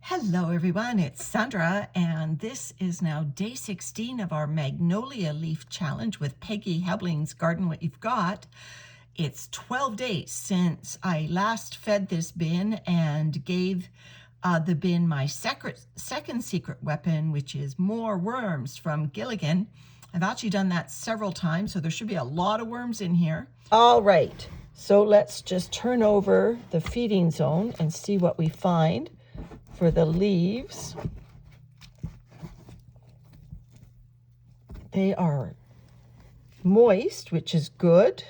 Hello everyone, it's Sandra, and this is now day 16 of our magnolia leaf challenge with Peggy Helbling's Garden What You've Got. It's 12 days since I last fed this bin and gave the bin my second secret weapon, which is more worms from Gilligan. I've actually done that several times, so there should be a lot of worms in here. All right, so let's just turn over the feeding zone and see what we find. For the leaves, they are moist, which is good.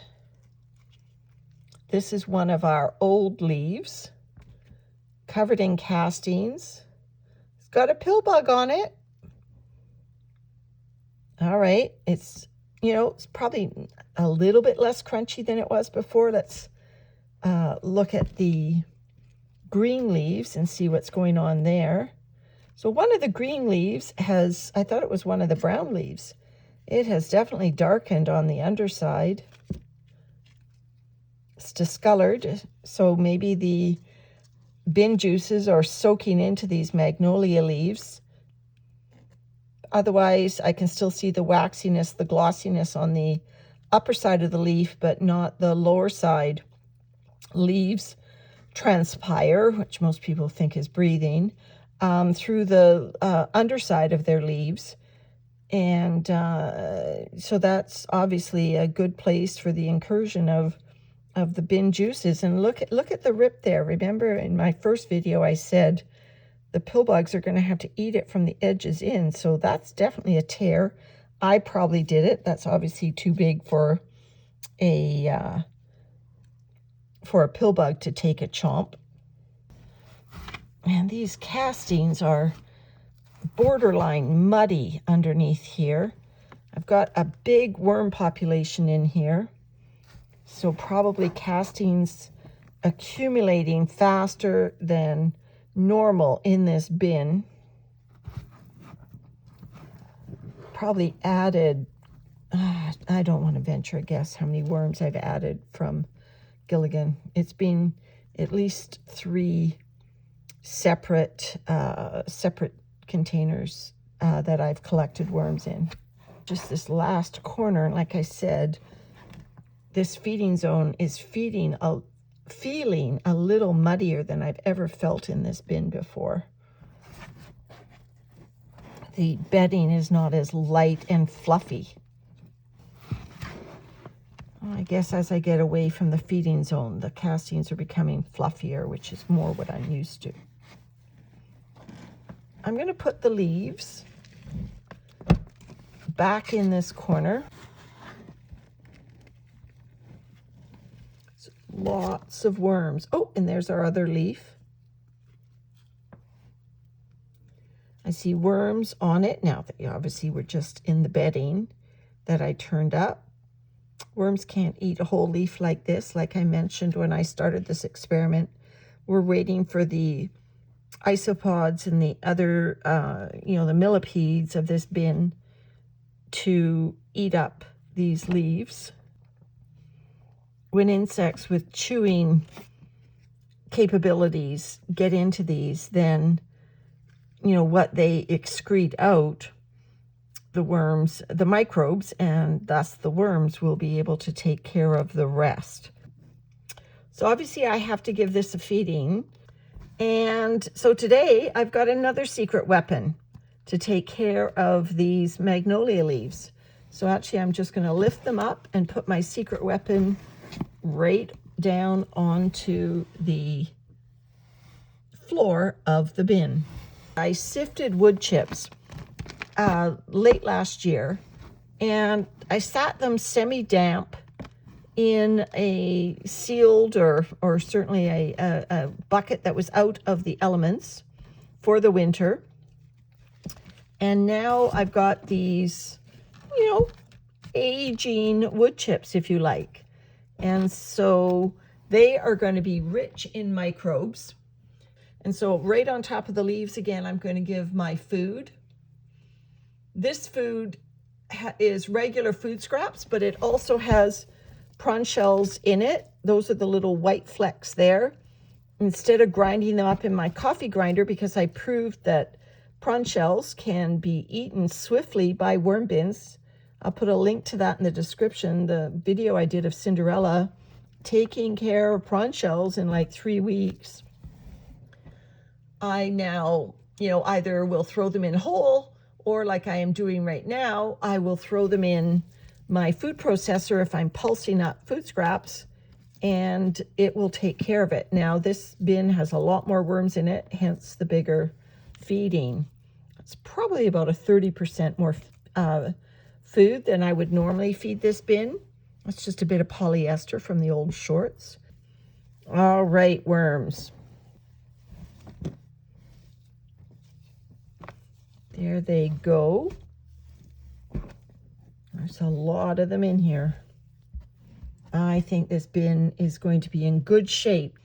This is one of our old leaves, covered in castings. It's got a pill bug on it. All right, it's probably a little bit less crunchy than it was before. Let's look at the green leaves and see what's going on there. So one of the green leaves has, I thought it was one of the brown leaves. It has definitely darkened on the underside. It's discolored, so maybe the bin juices are soaking into these magnolia leaves. Otherwise, I can still see the waxiness, the glossiness on the upper side of the leaf, but not the lower side. Leaves transpire, which most people think is breathing, through the underside of their leaves. And so that's obviously a good place for the incursion of the bin juices. And look at the rip there. Remember in my first video I said the pill bugs are going to have to eat it from the edges in. So that's definitely a tear. I probably did it. That's obviously too big for a pill bug to take a chomp. And these castings are borderline muddy underneath here. I've got a big worm population in here, so probably castings accumulating faster than normal in this bin. Probably added, I don't want to venture a guess how many worms I've added from Gilligan. It's been at least 3 separate containers that I've collected worms in. Just this last corner, like I said, this feeding zone is feeling a little muddier than I've ever felt in this bin before. The bedding is not as light and fluffy. I guess as I get away from the feeding zone, the castings are becoming fluffier, which is more what I'm used to. I'm going to put the leaves back in this corner. Lots of worms. Oh, and there's our other leaf. I see worms on it. Now, they obviously were just in the bedding that I turned up. Worms can't eat a whole leaf like this. Like I mentioned when I started this experiment, we're waiting for the isopods and the other, the millipedes of this bin to eat up these leaves. When insects with chewing capabilities get into these, then, what they excrete out, the worms, the microbes, and thus the worms will be able to take care of the rest. So obviously I have to give this a feeding. And so today I've got another secret weapon to take care of these magnolia leaves. So actually I'm just going to lift them up and put my secret weapon right down onto the floor of the bin. I sifted wood chips late last year, and I sat them semi-damp in a sealed or certainly a bucket that was out of the elements for the winter. And now I've got these, aging wood chips, if you like. And so they are going to be rich in microbes. And so right on top of the leaves, again, I'm going to give my food. This food is regular food scraps, but it also has prawn shells in it. Those are the little white flecks there. instead of grinding them up in my coffee grinder, because I proved that prawn shells can be eaten swiftly by worm bins. I'll put a link to that in the description. The video I did of Cinderella taking care of prawn shells in like 3 weeks. I now, either will throw them in whole, or like I am doing right now, I will throw them in my food processor if I'm pulsing up food scraps, and it will take care of it. Now, this bin has a lot more worms in it, hence the bigger feeding. It's probably about a 30% more food than I would normally feed this bin. It's just a bit of polyester from the old shorts. All right, worms. There they go. There's a lot of them in here. I think this bin is going to be in good shape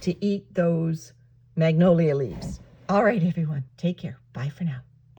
to eat those magnolia leaves. All right, everyone, take care. Bye for now.